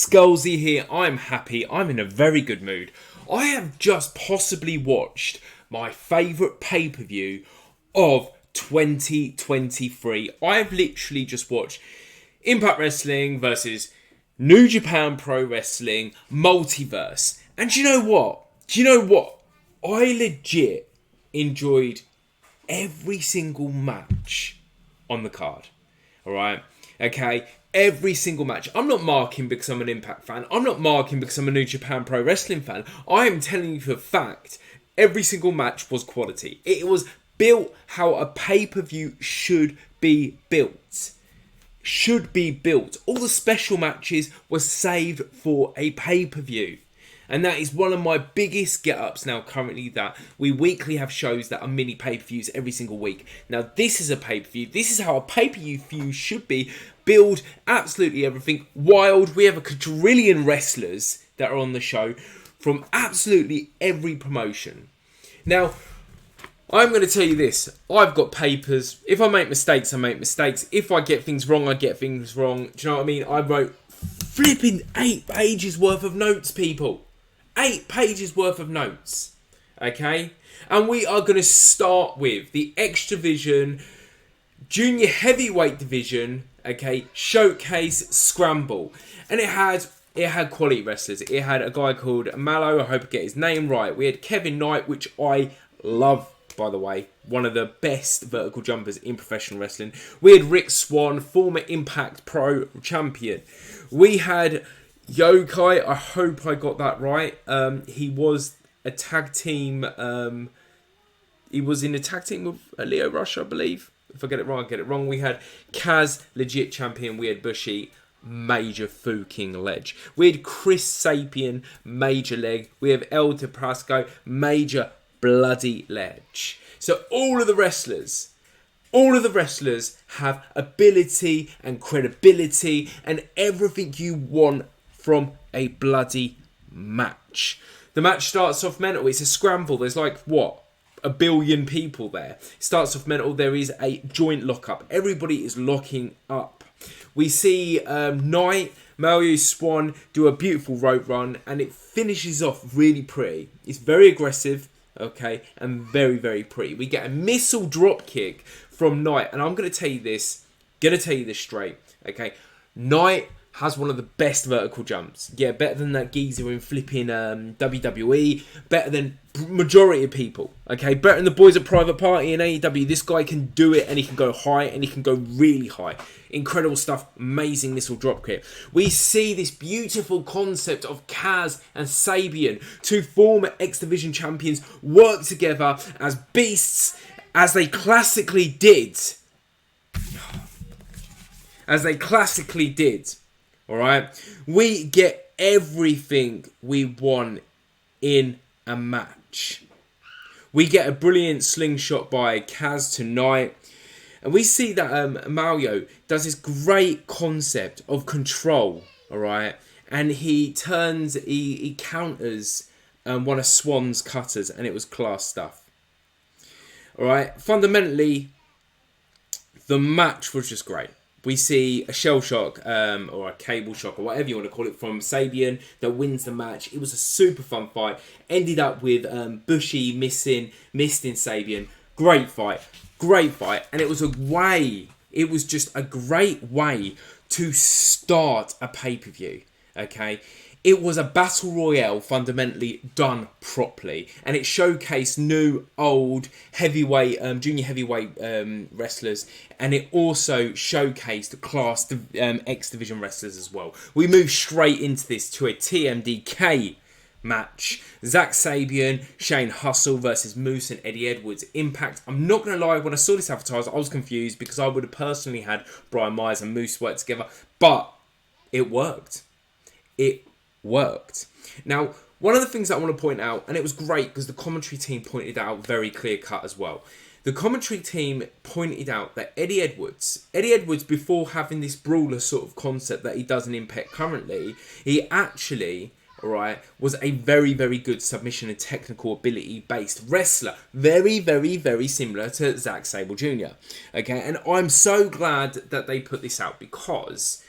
Scholesy here. I'm happy. I'm in a very good mood. I have just possibly watched my favourite pay-per-view of 2023. I've literally just watched Impact Wrestling versus New Japan Pro Wrestling Multiverse. And do you know what? I legit enjoyed every single match on the card. Alright? Okay? Every single match. I'm not marking because I'm an Impact fan. I'm not marking because I'm a New Japan Pro Wrestling fan. I am telling you for a fact, every single match was quality. It was built how a pay-per-view should be built. All the special matches were saved for a pay-per-view. And that is one of my biggest get-ups now currently, that we weekly have shows that are mini pay-per-views every single week. Now this is a pay-per-view. This is how a pay-per-view should be. Build absolutely everything. Wild. We have a quadrillion wrestlers that are on the show from absolutely every promotion. Now, I'm going to tell you this. I've got papers. If I make mistakes, I make mistakes. If I get things wrong, I get things wrong. Do you know what I mean? I wrote flipping 8 pages worth of notes, people. 8 pages worth of notes. Okay? And we are going to start with the X Division Junior Heavyweight Division, okay, Showcase Scramble. And it had quality wrestlers. It had a guy called Mallow, I hope I get his name right. We had Kevin Knight, which I love, by the way. One of the best vertical jumpers in professional wrestling. We had Rick Swan, former Impact Pro champion. We had Yokai, I hope I got that right. He was a tag team. He was in a tag team with Leo Rush, I believe. If I get it wrong, I get it wrong. We had Kaz, legit champion. We had Bushi, major fucking ledge. We had Chris Sapien, major leg. We have El Teprasco, major bloody ledge. So all of the wrestlers have ability and credibility and everything you want from a bloody match. The match starts off mental. It's a scramble. There's like, what? 1 billion people there. It starts off mental. There is a joint lockup. Everybody is locking up. We see Knight, Mario Swan do a beautiful rope run, and it finishes off really pretty. It's very aggressive, okay, and very, very pretty. We get a missile drop kick from Knight, and I'm going to tell you this straight, okay. Knight has one of the best vertical jumps. Yeah, better than that geezer in flipping WWE. Better than majority of people. Okay, better than the boys at Private Party in AEW. This guy can do it, and he can go high, and he can go really high. Incredible stuff. Amazing missile drop kick. We see this beautiful concept of Kaz and Sabian, 2 former X Division champions, work together as beasts, as they classically did. Alright, we get everything we want in a match. We get a brilliant slingshot by Kaz tonight. And we see that Mario does this great concept of control. Alright, and he counters one of Swan's cutters, and it was class stuff. Alright, fundamentally, the match was just great. We see a shell shock or a cable shock or whatever you want to call it from Sabian that wins the match. It was a super fun fight. Ended up with Bushi missed in Sabian. Great fight. And it was just a great way to start a pay-per-view. Okay. It was a battle royale fundamentally done properly, and it showcased new, old, heavyweight, junior heavyweight wrestlers, and it also showcased class X Division wrestlers as well. We move straight into this to a TMDK match. Zack Sabian, Shane Hustle versus Moose and Eddie Edwards. Impact. I'm not going to lie, when I saw this advertised, I was confused because I would have personally had Brian Myers and Moose work together, but it worked. Now, one of the things that I want to point out, and it was great because the commentary team pointed out very clear cut as well. The commentary team pointed out that Eddie Edwards, before having this brawler sort of concept that he does in Impact currently, he actually, was a very, very good submission and technical ability based wrestler. Very, very, very similar to Zack Sabre Jr. Okay, and I'm so glad that they put this out because,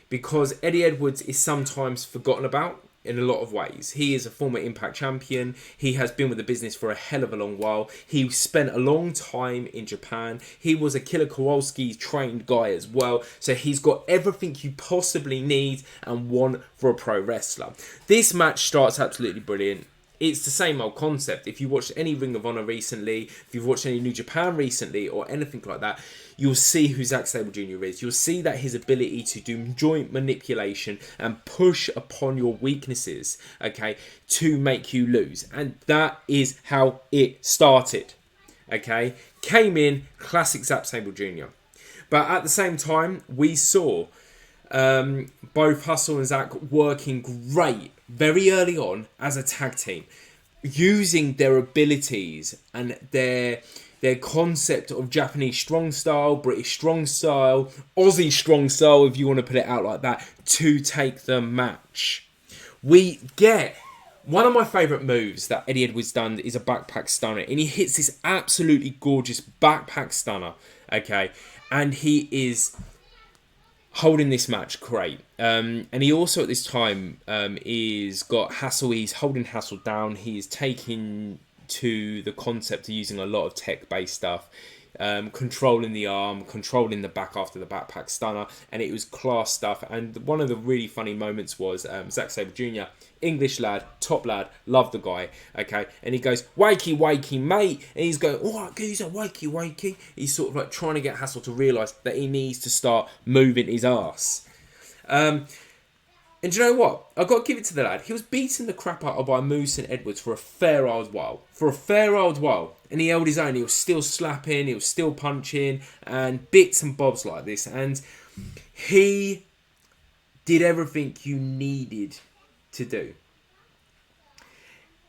because Eddie Edwards is sometimes forgotten about in a lot of ways. He is a former Impact champion. He has been with the business for a hell of a long while. He spent a long time in Japan. He was a Killer Kowalski trained guy as well. So he's got everything you possibly need and want for a pro wrestler. This match starts absolutely brilliant. It's the same old concept. If you watched any Ring of Honor recently, if you've watched any New Japan recently or anything like that, you'll see who Zack Sabre Jr. is. You'll see that his ability to do joint manipulation and push upon your weaknesses, okay, to make you lose. And that is how it started, okay? Came in, classic Zack Sabre Jr. But at the same time, we saw both Hustle and Zack working great very early on as a tag team, using their abilities and their concept of Japanese strong style, British strong style, Aussie strong style, if you want to put it out like that, to take the match. We get one of my favourite moves that Eddie Edwards done is a backpack stunner, and he hits this absolutely gorgeous backpack stunner, okay, and he is holding this match great. And he also at this time is got Hassel. He's holding Hassel down. He is taking to the concept of using a lot of tech-based stuff, controlling the arm, controlling the back after the backpack stunner, and it was class stuff. And one of the really funny moments was Zack Sabre Jr., English lad, top lad, love the guy, okay, and he goes, wakey, wakey, mate, and he's going, alright, geezer, wakey, wakey. He's sort of like trying to get Hassel to realise that he needs to start moving his ass. And do you know what? I've got to give it to the lad. He was beating the crap out of by Moose and Edwards for a fair old while. And he held his own. He was still slapping, he was still punching, and bits and bobs like this. And he did everything you needed to do.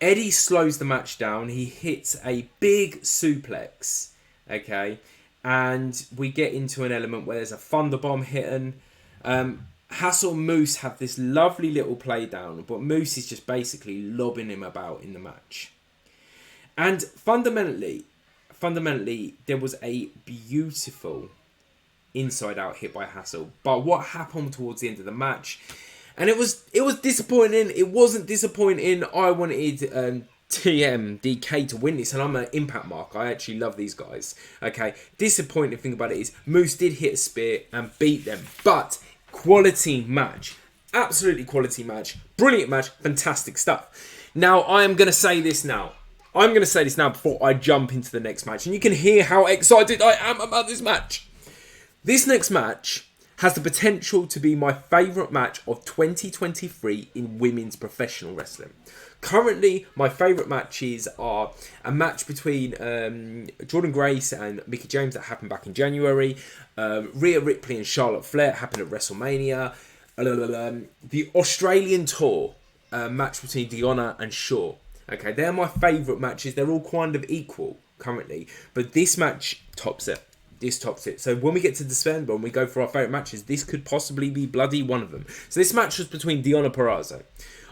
Eddie slows the match down. He hits a big suplex, okay, and we get into an element where there's a thunderbomb hitting. Hassel and Moose have this lovely little play down, but Moose is just basically lobbing him about in the match. And fundamentally, there was a beautiful inside-out hit by Hassel. But what happened towards the end of the match, and it was disappointing. It wasn't disappointing. I wanted TMDK to win this, and I'm an Impact mark. I actually love these guys. Okay, disappointing thing about it is Moose did hit a spear and beat them, but quality match, absolutely quality match, brilliant match, fantastic stuff. Now I am going to say this now. I'm going to say this now before I jump into the next match, and you can hear how excited I am about this match. This next match has the potential to be my favourite match of 2023 in women's professional wrestling. Currently, my favourite matches are a match between Jordan Grace and Mickie James that happened back in January, Rhea Ripley and Charlotte Flair happened at WrestleMania, the Australian Tour match between Deonna and Shaw. Okay, they're my favourite matches. They're all kind of equal currently, but this match tops it. This tops it. So when we get to December and we go for our favourite matches, this could possibly be bloody one of them. So this match was between Deonna Purrazzo.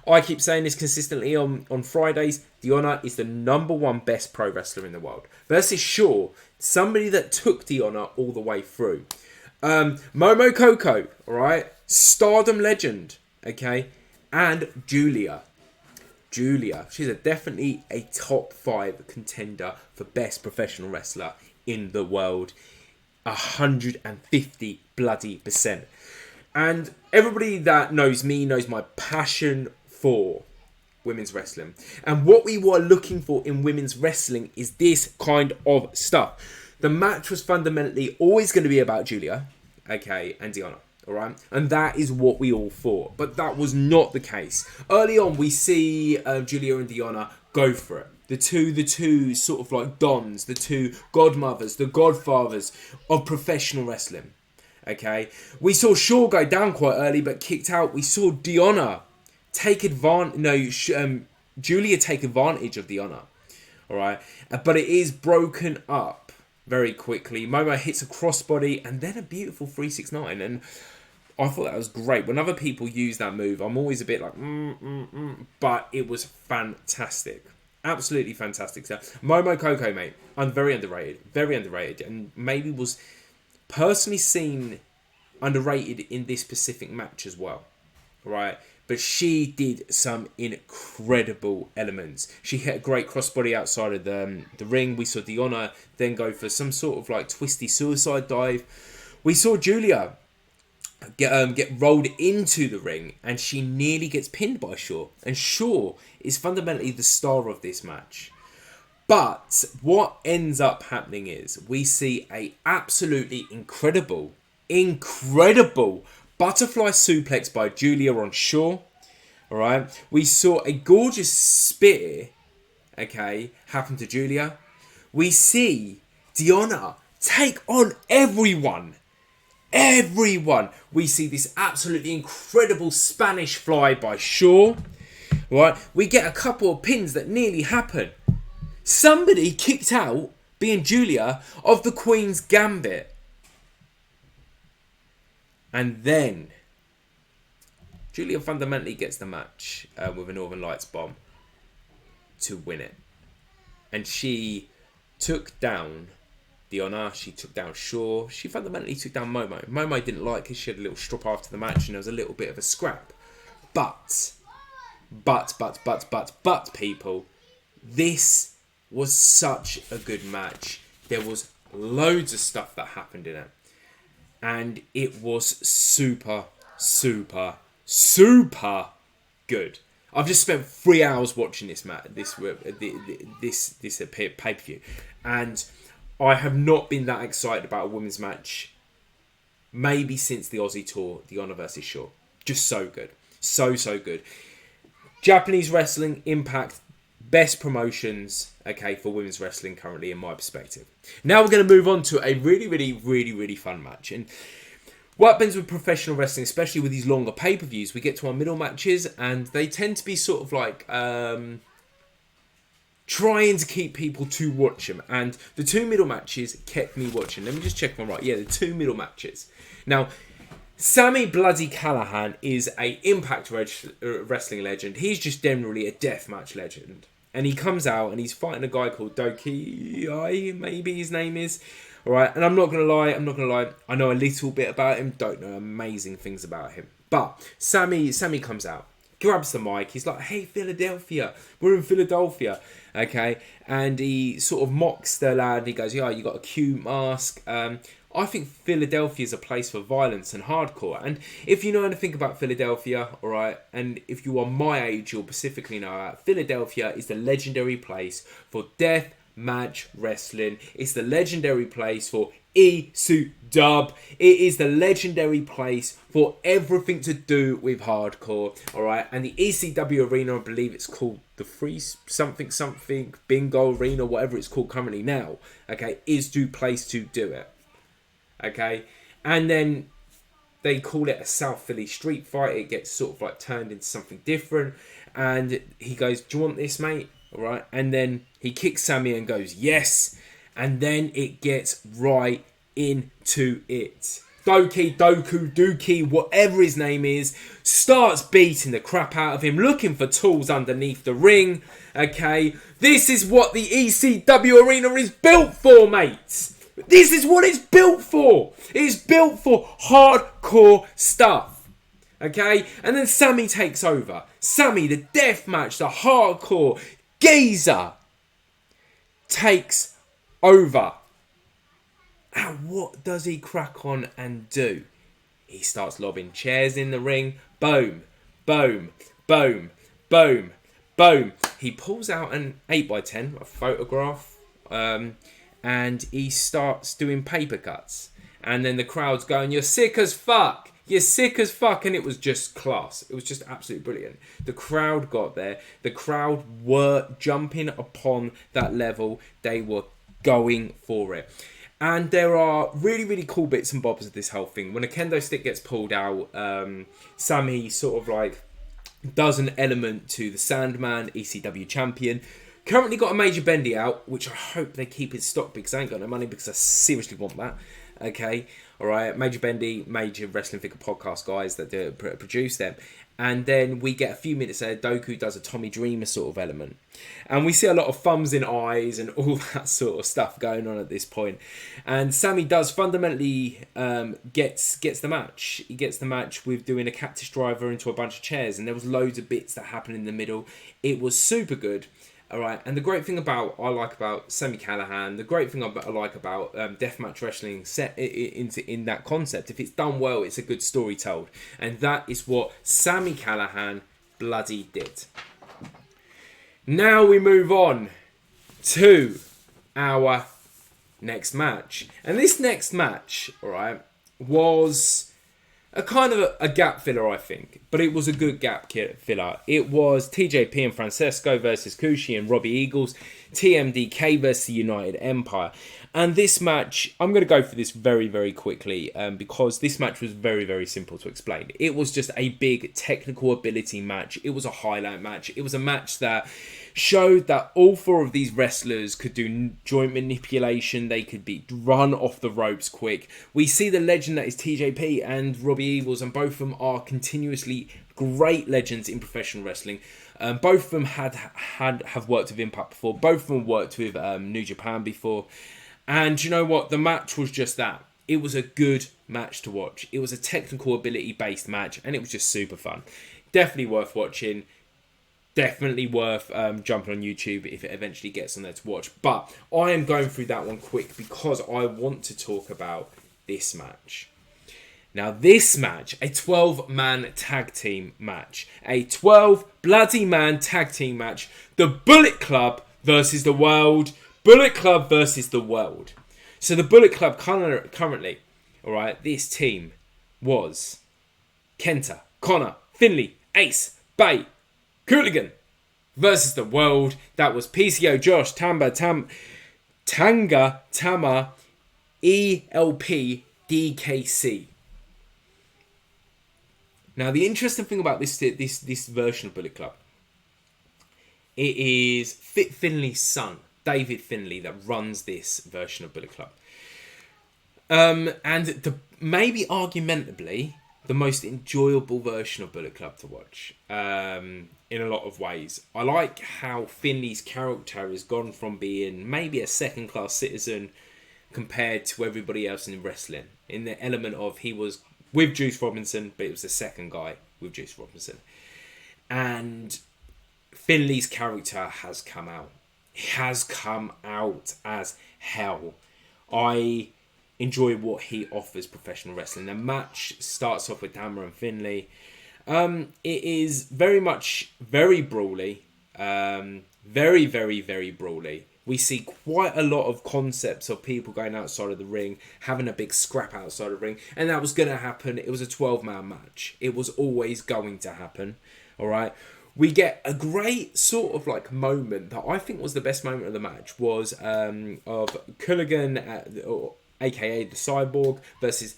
I keep saying this consistently on Fridays. Deonna is the #1 best pro wrestler in the world. Versus Shaw, somebody that took Deonna all the way through. Momo Coco, alright? Stardom legend, okay? And Julia. She's definitely a top 5 contender for best professional wrestler in the world. 150 bloody %. And everybody that knows me knows my passion for women's wrestling. And what we were looking for in women's wrestling is this kind of stuff. The match was fundamentally always going to be about Julia, okay, and Deonna. Alright, and that is what we all thought, but that was not the case. Early on, we see Julia and Deonna go for it. The two sort of like dons, the two godmothers, the godfathers of professional wrestling. Okay, we saw Shaw go down quite early, but kicked out. We saw Deonna take advantage. No, Julia take advantage of Deonna. All right, but it is broken up very quickly. Momo hits a crossbody and then a beautiful 369, and I thought that was great. When other people use that move, I'm always a bit like, but it was fantastic. Absolutely fantastic stuff. Momo Coco, mate, I'm very underrated, and maybe was personally seen underrated in this specific match as well, right? But she did some incredible elements. She hit a great crossbody outside of the ring. We saw Deonna then go for some sort of like twisty suicide dive. We saw Julia get rolled into the ring, and she nearly gets pinned by Shaw. And Shaw is fundamentally the star of this match. But what ends up happening is we see a absolutely incredible butterfly suplex by Julia on Shaw. All right, we saw a gorgeous spear, okay, happen to Julia. We see Deonna take on everyone. We see this absolutely incredible Spanish fly by Shaw. Right, we get a couple of pins that nearly happen. Somebody kicked out, being Julia, of the Queen's Gambit. And then Julia fundamentally gets the match with a Northern Lights bomb to win it. And she took down Deonna, she took down Shaw, she fundamentally took down Momo. Momo didn't like it, she had a little strop after the match and there was a little bit of a scrap. But people, this was such a good match. There was loads of stuff that happened in it. And it was super good. I've just spent 3 hours watching this match, this pay-per-view, and I have not been that excited about a women's match maybe since the Aussie tour, Deonna versus Shaw. Just so good, so good. Japanese wrestling, Impact, best promotions, okay, for women's wrestling currently in my perspective. Now we're going to move on to a really fun match. And what happens with professional wrestling, especially with these longer pay-per-views, we get to our middle matches and they tend to be sort of like trying to keep people to watch them. And the two middle matches kept me watching. Let me just check my right. Yeah, the two middle matches. Now, Sami Bloody Callahan is a Impact wrestling legend. He's just generally a deathmatch legend. And he comes out and he's fighting a guy called Doki, maybe his name is. Alright, and I'm not going to lie. I know a little bit about him. Don't know amazing things about him. But Sami comes out, grabs the mic. He's like, hey, Philadelphia. We're in Philadelphia. Okay. And he sort of mocks the lad. He goes, yeah, you got a cute mask. I think Philadelphia is a place for violence and hardcore. And if you know anything about Philadelphia, all right, and if you are my age, you'll specifically know that Philadelphia is the legendary place for death match wrestling. It's the legendary place for E-Suit-Dub. It is the legendary place for everything to do with hardcore, all right? And the ECW arena, I believe it's called the Free something Bingo Arena, whatever it's called currently now, okay, is the place to do it. Okay, and then they call it a South Philly street fight. It gets sort of like turned into something different. And he goes, do you want this, mate? All right. And then he kicks Sami and goes, yes. And then it gets right into it. Dookie, whatever his name is, starts beating the crap out of him, looking for tools underneath the ring. Okay, this is what the ECW arena is built for, mates. This is what it's built for. It's built for hardcore stuff. Okay? And then Sami takes over. Sami, the deathmatch, the hardcore geezer, takes over. And what does he crack on and do? He starts lobbing chairs in the ring. Boom, boom, boom, boom, boom. He pulls out an 8x10, a photograph, and he starts doing paper cuts. And then the crowd's going, you're sick as fuck. You're sick as fuck. And it was just class. It was just absolutely brilliant. The crowd got there. The crowd were jumping upon that level. They were going for it. And there are really cool bits and bobs of this whole thing. When a kendo stick gets pulled out, Sami sort of like does an element to the Sandman, ECW champion. Currently got a Major Bendy out, which I hope they keep in stock because I ain't got no money because I seriously want that. Okay. All right, Major Bendy, Major Wrestling Figure podcast guys that produce them. And then we get a few minutes there, Doku does a Tommy Dreamer sort of element. And we see a lot of thumbs in eyes and all that sort of stuff going on at this point. And Sammy does fundamentally gets the match. He gets the match with doing a cactus driver into a bunch of chairs. And there was loads of bits that happened in the middle. It was super good. All right, and the great thing I like about Sami Callihan, the great thing I like about deathmatch wrestling set in that concept, if it's done well, it's a good story told, and that is what Sami Callihan bloody did. Now we move on to our next match, and this next match, all right, was a kind of a gap filler, I think. But it was a good gap filler. It was TJP and Francesco versus Kushi and Robbie Eagles. TMDK versus the United Empire. And this match, I'm going to go through this very, very quickly. Because this match was very, very simple to explain. It was just a big technical ability match. It was a highlight match. It was a match that showed that all four of these wrestlers could do joint manipulation. They could be run off the ropes quick. We see the legend that is TJP and Robbie Eagles, and both of them are continuously great legends in professional wrestling. Both of them have worked with Impact before. Both of them worked with New Japan before. And you know what? The match was just that. It was a good match to watch. It was a technical ability based match, and it was just super fun. Definitely worth watching. Definitely worth jumping on YouTube if it eventually gets on there to watch. But I am going through that one quick because I want to talk about this match. Now this match, a 12-man tag team match. A 12 bloody man tag team match. The Bullet Club versus the World. Bullet Club versus the World. So the Bullet Club currently, alright, this team was Kenta, Connor, Finley, Ace, Bay, Cooligan versus the World. That was PCO, Josh, Tanga, Tama, ELP, DKC. Now the interesting thing about this version of Bullet Club, it is Fit Finley's son, David Finley, that runs this version of Bullet Club. And maybe argumentably the most enjoyable version of Bullet Club to watch in a lot of ways. I like how Finley's character has gone from being maybe a second-class citizen compared to everybody else in wrestling. In the element of he was with Juice Robinson, but it was the second guy with Juice Robinson. And Finley's character has come out. He has come out as hell. I enjoy what he offers professional wrestling. The match starts off with Hammer and Finley. It is very much very brawly. Very, very, very brawly. We see quite a lot of concepts of people going outside of the ring, having a big scrap outside of the ring, and that was going to happen. It was a 12-man match. It was always going to happen. All right. We get a great sort of like moment that I think was the best moment of the match was of Cooligan, aka the Cyborg, versus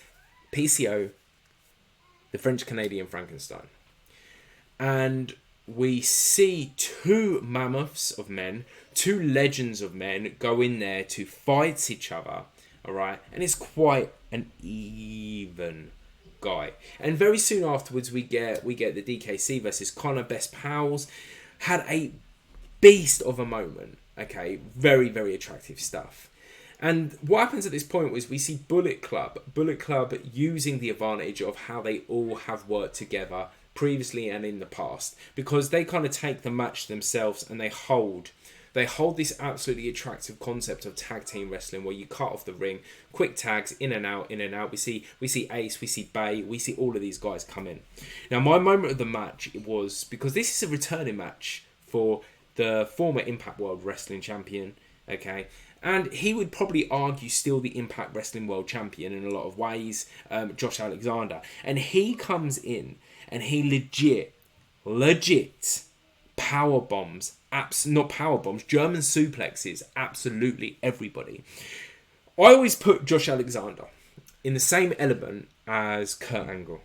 PCO, the French-Canadian Frankenstein. And we see two mammoths of men, two legends of men go in there to fight each other, all right? And it's quite an even guy. And very soon afterwards, we get the DKC versus Connor, best pals. Had a beast of a moment, okay? Very, very attractive stuff. And what happens at this point was we see Bullet Club using the advantage of how they all have worked together previously and in the past, because they kind of take the match themselves and they hold this absolutely attractive concept of tag team wrestling where you cut off the ring, quick tags, in and out. We see Ace, we see Bay, we see all of these guys come in. Now my moment of the match was, because this is a returning match for the former Impact World Wrestling Champion, okay? And he would probably argue still the Impact Wrestling World Champion in a lot of ways, Josh Alexander. And he comes in and he legit power bombs, not power bombs, German suplexes absolutely everybody. I always put Josh Alexander in the same element as Kurt Angle.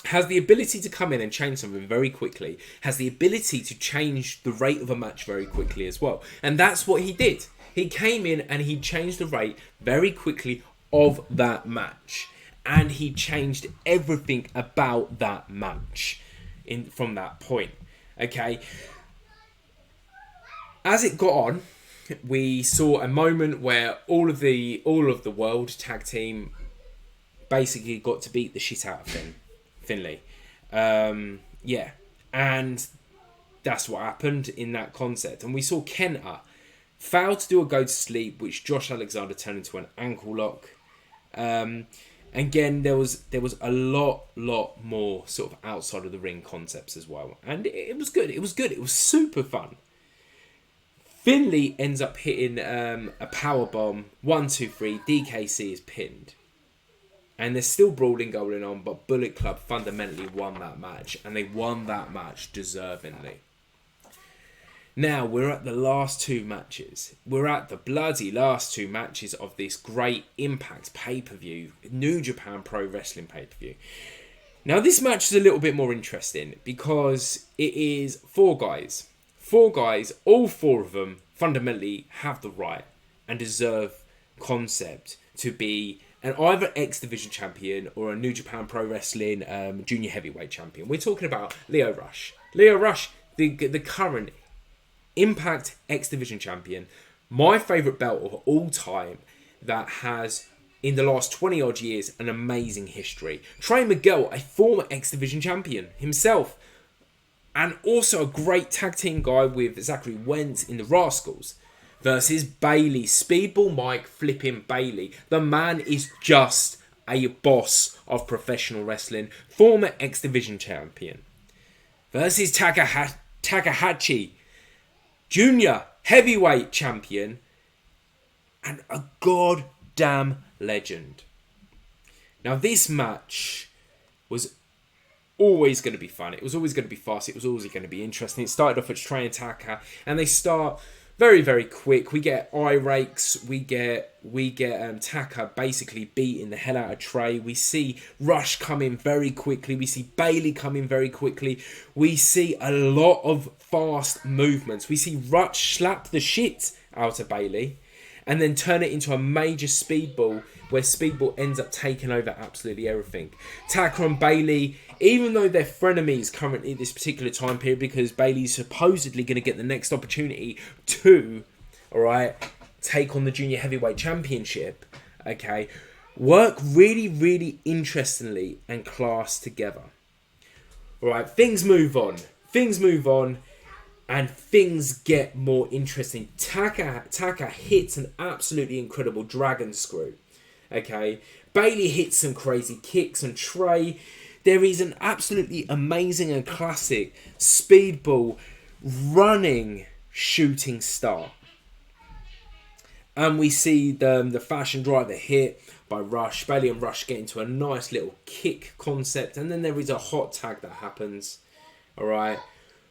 Has the ability to come in and change something very quickly. Has the ability to change the rate of a match very quickly as well. And that's what he did. He came in and he changed the rate very quickly of that match. And he changed everything about that match from that point. Okay. As it got on, we saw a moment where all of the world tag team basically got to beat the shit out of Finlay. Yeah. And that's what happened in that concept. And we saw Kenta failed to do a go to sleep, which Josh Alexander turned into an ankle lock. Again, there was a lot more sort of outside of the ring concepts as well. And it was good. It was good. It was super fun. Finlay ends up hitting a power bomb. 1, 2, 3. DKC is pinned. And there's still brawling going on, but Bullet Club fundamentally won that match. And they won that match deservingly. Now, we're at the last 2 matches. We're at the bloody last 2 matches of this great Impact pay-per-view. New Japan Pro Wrestling pay-per-view. Now, this match is a little bit more interesting because it is 4 guys. 4 guys, all 4 of them fundamentally have the right and deserve concept to be an either X Division champion or a New Japan Pro Wrestling junior heavyweight champion. We're talking about Lio Rush. Lio Rush, the current Impact X Division champion, my favourite belt of all time that has, in the last 20 odd years, an amazing history. Trey Miguel, a former X Division champion himself, and also a great tag team guy with Zachary Wentz in the Rascals, versus Bailey, Speedball Mike flipping Bailey. The man is just a boss of professional wrestling, former X Division champion, versus Takahashi, junior heavyweight champion, and a goddamn legend. Now, this match was always going to be fun. It was always going to be fast. It was always going to be interesting. It started off as Trey and Taka, and they start very, very quick. We get eye rakes. We get Taka basically beating the hell out of Trey. We see Rush come in very quickly. We see Bailey come in very quickly. We see a lot of fast movements. We see Rush slap the shit out of Bailey and then turn it into a major speedball where Speedball ends up taking over absolutely everything. Taka and Bailey, even though they're frenemies currently at this particular time period because Bailey's supposedly going to get the next opportunity to, take on the Junior Heavyweight Championship, work really, really interestingly and class together. Things move on. And things get more interesting. Taka hits an absolutely incredible dragon screw. Bailey hits some crazy kicks, and Trey, there is an absolutely amazing and classic speedball running shooting star. And we see the fashion driver hit by Rush. Bailey and Rush get into a nice little kick concept, and then there is a hot tag that happens.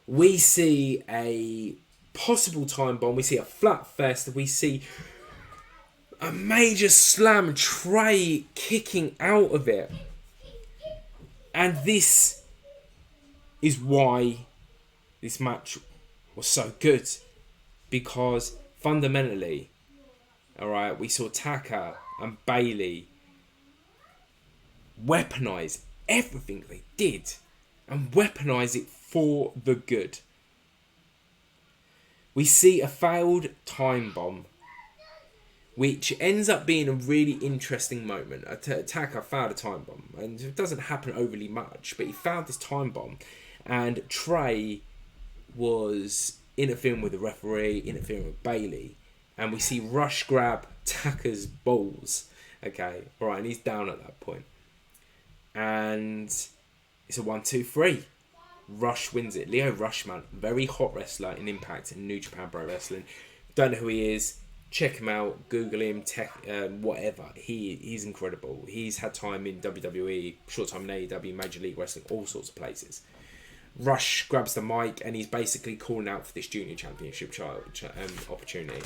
We see a possible time bomb. We see a flat fest. We see a major slam, Trey kicking out of it. And this is why this match was so good. Because fundamentally, we saw Taka and Bailey weaponize everything they did and weaponize it for the good. We see a failed time bomb, which ends up being a really interesting moment. Taka found a time bomb, and it doesn't happen overly much, but he found this time bomb, and Trey was interfering with the referee, interfering with Bailey, and we see Rush grab Taka's balls, and he's down at that point. And it's a 1, 2, 3. Rush wins it. Lio Rush, man, very hot wrestler in Impact and New Japan Pro Wrestling. Don't know who he is. Check him out, Google him, whatever. He's incredible. He's had time in WWE, short time in AEW, Major League Wrestling, all sorts of places. Rush grabs the mic and he's basically calling out for this junior championship opportunity.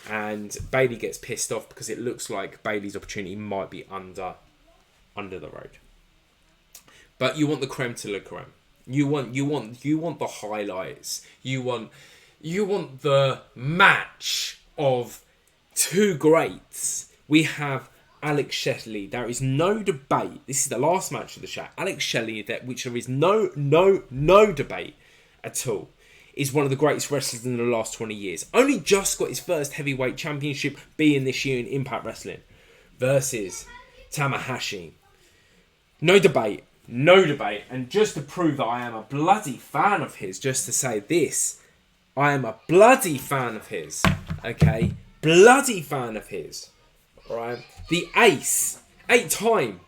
And Bailey gets pissed off because it looks like Bailey's opportunity might be under the road. But you want the creme to la creme. You want the highlights. You want the match of 2 greats. We have Alex Shelley, there is no debate. This is the last match of the show. Alex Shelley, which there is no debate at all, is one of the greatest wrestlers in the last 20 years. Only just got his first heavyweight championship being this year in Impact Wrestling versus Tanahashi. No debate. No debate. And just to prove that I am a bloody fan of his, just to say this, I am a bloody fan of his. Okay? Bloody fan of his. Alright? The Ace. 8-time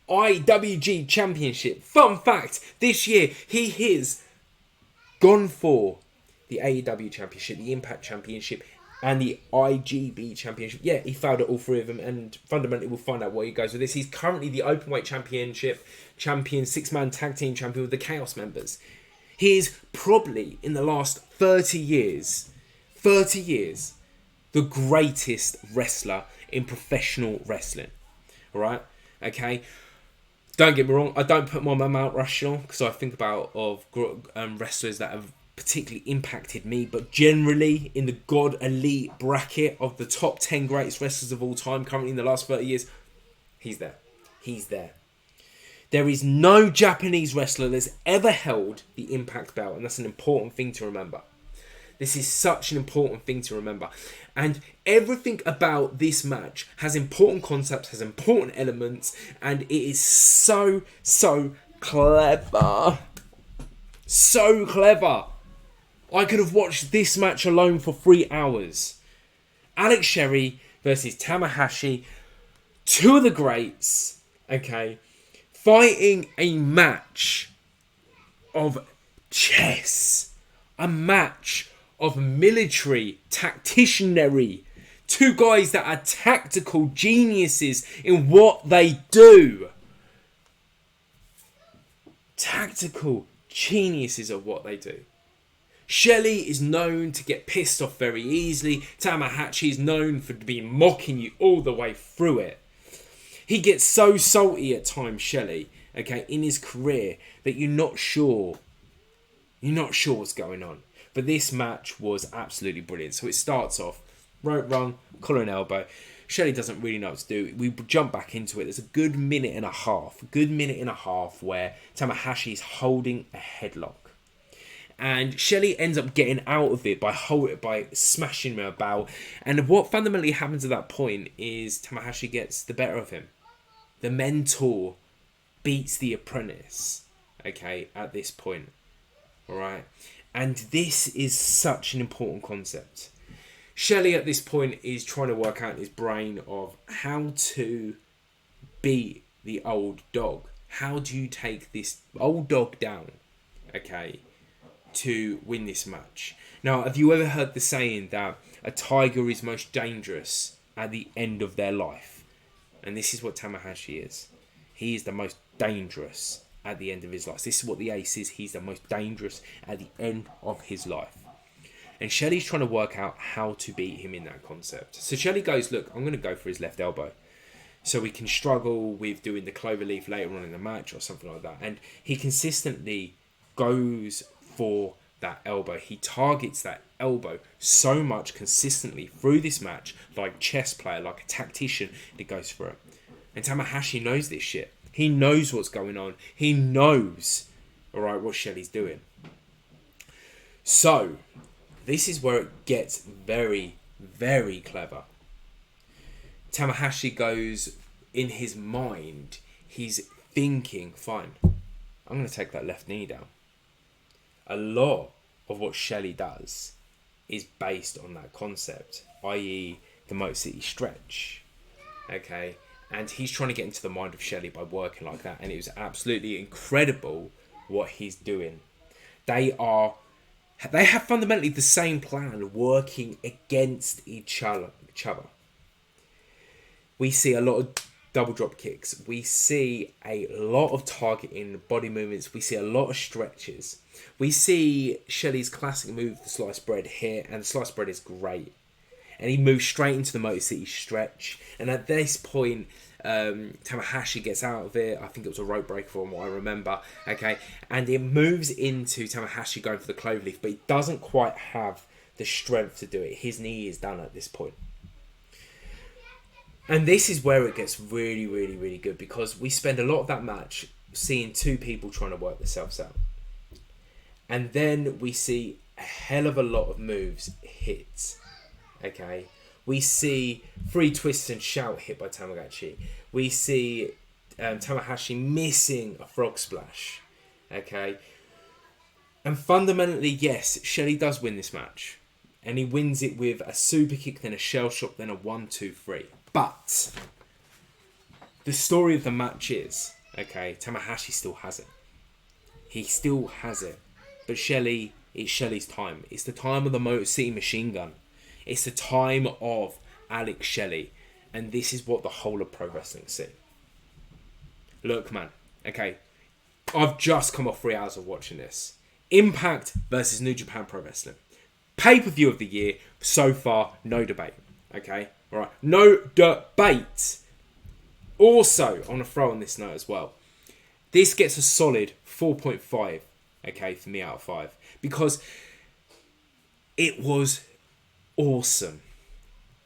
IWG Championship. Fun fact, this year he is gone for the AEW Championship, the Impact Championship, and the IGB Championship. Yeah, he failed at all three of them, and fundamentally we'll find out where he goes with this. He's currently the Openweight Championship champion, 6-man tag team champion with the Chaos members. He is probably, in the last 30 years, the greatest wrestler in professional wrestling. Alright? Okay? Don't get me wrong, I don't put my Mount Rushmore because I think about wrestlers that have particularly impacted me, but generally in the God Elite bracket of the top 10 greatest wrestlers of all time, currently in the last 30 years, he's there. He's there. There is no Japanese wrestler that's ever held the Impact belt, and that's an important thing to remember. This is such an important thing to remember. And everything about this match has important concepts, has important elements, and it is so clever. So clever. I could have watched this match alone for 3 hours. Alex Shelley versus Tanahashi. Two of the greats, okay, fighting a match of chess. A match of military tacticianry. Two guys that are tactical geniuses in what they do. Tactical geniuses of what they do. Shelley is known to get pissed off very easily. Tanahashi is known for being mocking you all the way through it. He gets so salty at times, Shelley, okay, in his career, that you're not sure what's going on. But this match was absolutely brilliant. So it starts off, rope run, collar and elbow. Shelley doesn't really know what to do. We jump back into it. There's a good minute and a half where Tanahashi is holding a headlock. And Shelley ends up getting out of it by smashing him about. And what fundamentally happens at that point is Tanahashi gets the better of him. The mentor beats the apprentice, okay, at this point. Alright? And this is such an important concept. Shelley at this point is trying to work out in his brain of how to beat the old dog. How do you take this old dog down, okay, to win this match? Now, have you ever heard the saying that a tiger is most dangerous at the end of their life? And this is what Tanahashi is. He is the most dangerous at the end of his life. This is what the Ace is. He's the most dangerous at the end of his life. And Shelley's trying to work out how to beat him in that concept. So Shelley goes, look, I'm going to go for his left elbow. So we can struggle with doing the cloverleaf later on in the match or something like that. And he consistently goes for that elbow. He targets that elbow so much consistently through this match, like a chess player, like a tactician, and it goes for it. And Tanahashi knows this shit. He knows what's going on. He knows, alright, what Shelley's doing. So, this is where it gets very, very clever. Tanahashi goes, in his mind, he's thinking, fine, I'm going to take that left knee down. A lot of what Shelley does is based on that concept, i.e. the Motor City stretch. Okay? And he's trying to get into the mind of Shelley by working like that. And it was absolutely incredible what he's doing. They have fundamentally the same plan, working against each other. We see a lot of double drop kicks. We see a lot of targeting body movements. We see a lot of stretches. We see Shelley's classic move, the sliced bread here, and the sliced bread is great. And he moves straight into the Motor City stretch. And at this point, Tanahashi gets out of it. I think it was a rope breaker from what I remember. Okay, and it moves into Tanahashi going for the cloverleaf, but he doesn't quite have the strength to do it. His knee is done at this point. And this is where it gets really, really, really good, because we spend a lot of that match seeing two people trying to work themselves out. And then we see a hell of a lot of moves hit. Okay? We see 3 twists and shout hit by Tamagotchi. We see Tamahashi missing a frog splash. Okay? And fundamentally, yes, Shelley does win this match. And he wins it with a super kick, then a shell shock, then a 1-2-3. But the story of the match is, okay, Tamahashi still has it. He still has it. But Shelley, it's Shelley's time. It's the time of the Motor City Machine Gun. It's the time of Alex Shelley. And this is what the whole of pro wrestling see. Look, man, okay, I've just come off 3 hours of watching this. Impact versus New Japan Pro Wrestling. Pay-per-view of the year, so far, no debate. Okay? Alright, no debate. Also, I want to throw on this note as well. This gets a solid 4.5, okay, for me out of 5. Because it was awesome.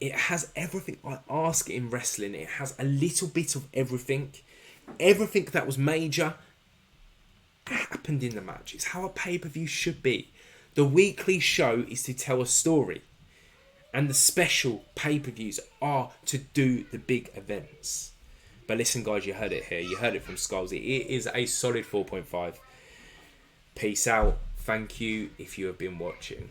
It has everything I ask in wrestling. It has a little bit of everything. Everything that was major happened in the match. It's how a pay-per-view should be. The weekly show is to tell a story. And the special pay-per-views are to do the big events. But listen, guys, you heard it here. You heard it from Scholesy. It is a solid 4.5. Peace out. Thank you if you have been watching.